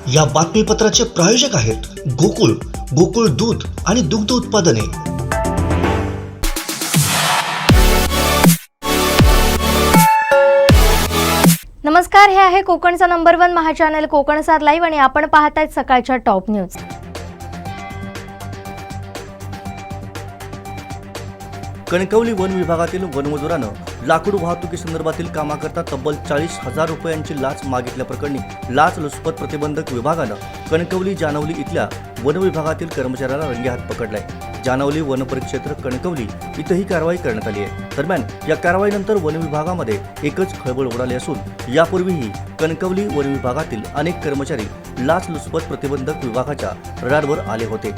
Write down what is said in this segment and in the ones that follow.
या बातमीपत्राचे प्रायोजक आहेत गोकुळ, गोकुळ दूध आणि दुग्ध उत्पादने। नमस्कार, हे आहे कोकणचा नंबर 1 महा चॅनल कोकण 7 लाईव्ह आणि आपण पाहताय सकाळच्या टॉप न्यूज। कणकवली वन विभागातील वनमजुरानं लाकूड वाहतुकीसंदर्भातील कामाकरता तब्बल 40,000 रुपयांची लाच मागितल्याप्रकरणी लाचलुचपत प्रतिबंधक विभागानं कणकवली जानवली इथल्या वन विभागातील कर्मचाऱ्याला रंगेहात पकडलाय। जानवली वन परिक्षेत्र कणकवली इथं ही कारवाई करण्यात आली आहे। दरम्यान या कारवाईनंतर वन विभागामध्ये एकच खळबळ उडाली असून यापूर्वीही कणकवली वन विभागातील अनेक कर्मचारी लाचलुचपत प्रतिबंधक विभागाच्या रडारवर आले होते।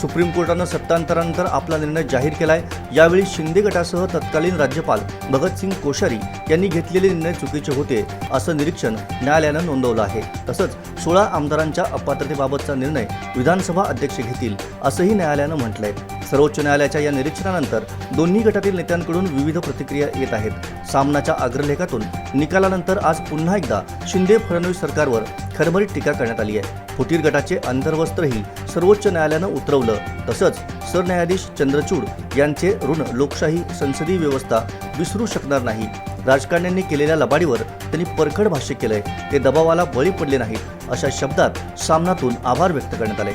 सुप्रीम कोर्टानं सत्तांतरानंतर आपला निर्णय जाहीर केलाय। यावेळी शिंदे गटासह तत्कालीन राज्यपाल भगतसिंग कोश्यारी यांनी घेतलेले निर्णय चुकीचे होते असं निरीक्षण न्यायालयानं नोंदवलं आहे। तसंच 16 आमदारांच्या अपात्रतेबाबतचा निर्णय विधानसभा अध्यक्ष घेतील असंही न्यायालयानं म्हटलंय। सर्वोच्च न्यायालयाच्या या निरीक्षणानंतर दोन्ही गटातील नेत्यांकडून विविध प्रतिक्रिया येत आहेत। सामनाच्या अग्रलेखातून निकालानंतर आज पुन्हा एकदा शिंदे फडणवीस सरकारवर खरमरीत टीका करण्यात आली आहे। फुटीर गटाचे अंतर्वस्त्रही सर्वोच्च न्यायालयानं उतरवलं। तसंच सरन्यायाधीश चंद्रचूड यांचे ऋण लोकशाही संसदीय व्यवस्था विसरू शकणार नाही। राजकारण्यांनी केलेल्या लबाडीवर त्यांनी परखड भाष्य केलंय। ते दबावाला बळी पडले नाहीत अशा शब्दात सामनातून आभार व्यक्त करण्यात आले।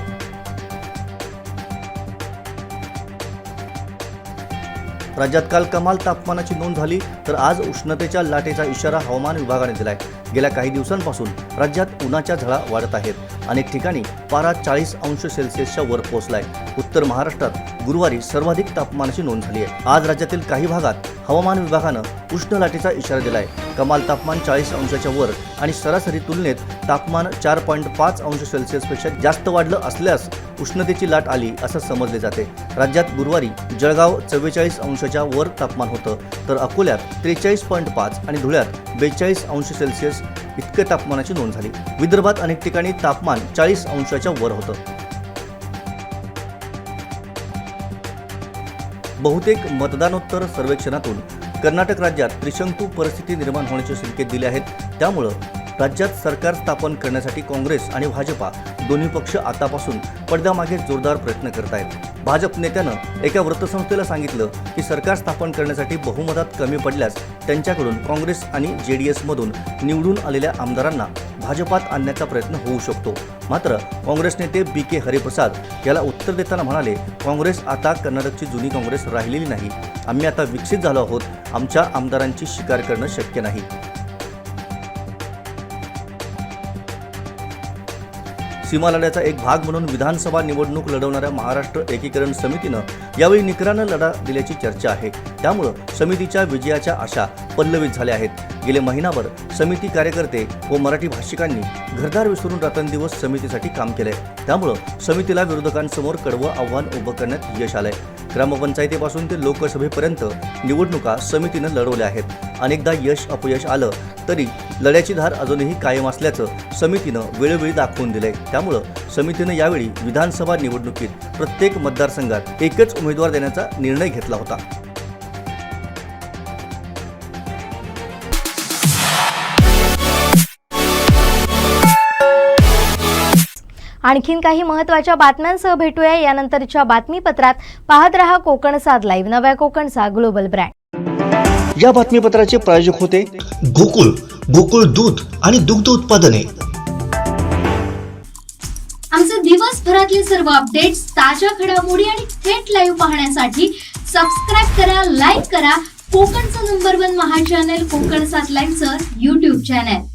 राज्यात काल कमाल तापमानाची नोंद झाली तर आज उष्णतेच्या लाटेचा इशारा हवामान विभागाने दिलाय। गेल्या काही दिवसांपासून राज्यात उन्हाच्या झळा वाढत आहेत। अनेक ठिकाणी पारा 40 अंश सेल्सिअसच्या वर पोहोचलाय। उत्तर महाराष्ट्रात गुरुवारी सर्वाधिक तापमानाची नोंद झाली आहे। आज राज्यातील काही भागात हवामान विभागानं उष्ण लाटेचा इशारा दिलाय। कमाल तापमान 40 अंशाच्या वर आणि सरासरी तुलनेत तापमान 4.5 अंश सेल्सिअसपेक्षा जास्त वाढलं असल्यास उष्णतेची लाट आली असं समजले जाते। राज्यात गुरुवारी जळगाव 44 अंशाच्या वर तापमान होतं, तर अकोल्यात 43.5 आणि धुळ्यात 42 अंश सेल्सिअस इतके तापमानाची नोंद झाली। विदर्भात अनेक ठिकाणी तापमान 40 अंशाच्या वर होतं। बहुतेक मतदानोत्तर सर्वेक्षणातून कर्नाटक राज्यात त्रिशंकू परिस्थिती निर्माण होण्याचे संकेत दिले आहेत। त्यामुळे राज्यात सरकार स्थापन करण्यासाठी काँग्रेस आणि भाजपा दोन्ही पक्ष आतापासून पडद्यामागे जोरदार प्रयत्न करत आहेत। भाजप नेत्यानं एका वृत्तसंस्थेला सांगितलं की सरकार स्थापन करण्यासाठी बहुमतात कमी पडल्यास त्यांच्याकडून काँग्रेस आणि JDS मधून निवडून आलेल्या आमदारांना भाजपात आणण्याचा प्रयत्न होऊ शकतो। मात्र काँग्रेस नेते BK हरिप्रसाद याला उत्तर देताना म्हणाले, काँग्रेस आता कर्नाटकची जुनी काँग्रेस राहिलेली नाही। आम्ही आता विकसित झालो आहोत। आमच्या आमदारांची शिकार करणं शक्य नाही। सीमा लढ्याचा एक भाग म्हणून विधानसभा निवडणूक लढवणाऱ्या महाराष्ट्र एकीकरण समितीनं यावेळी निकरानं लढा दिल्याची चर्चा आहे। त्यामुळे समितीच्या विजयाच्या आशा पल्लवित झाल्या आहेत। गेले महिनाभर समिती कार्यकर्ते व मराठी भाषिकांनी घरदार विसरून रात्रंदिवस समितीसाठी काम केलंय। त्यामुळे समितीला विरोधकांसमोर कडवं आव्हान उभं करण्यात यश आलंय। ग्रामपंचायतीपासून ते लोकसभेपर्यंत निवडणुका समितीनं लढवल्या आहेत। अनेकदा यश अपयश आलं तरी लढ्याची धार अजूनही कायम असल्याचं समितीनं वेळोवेळी दाखवून दिलंय। त्यामुळे समितीनं यावेळी विधानसभा निवडणुकीत प्रत्येक मतदारसंघात एकच उमेदवार देण्याचा निर्णय घेतला होता। आणखीन काही महत्त्वाच्या बातम्यांसह भेटूया यानंतरच्या बातमीपत्रात। पाहत रहा कोकण 7 लाईव्ह, नव्या कोकणचा ग्लोबल ब्रँड। या बातमीपत्राचे प्रायोजक होते गोकुळ, गोकुळ दूध आणि दुग्ध उत्पादने। आमचे दिवसभरातले सर्व अपडेट्स, ताज्या घडामोडी आणि थेट लाईव्ह पाहण्यासाठी सबस्क्राइब करा, लाईक करा कोकणचा नंबर 1 महा चॅनल कोकण 7 लाईव्हचं YouTube चॅनल।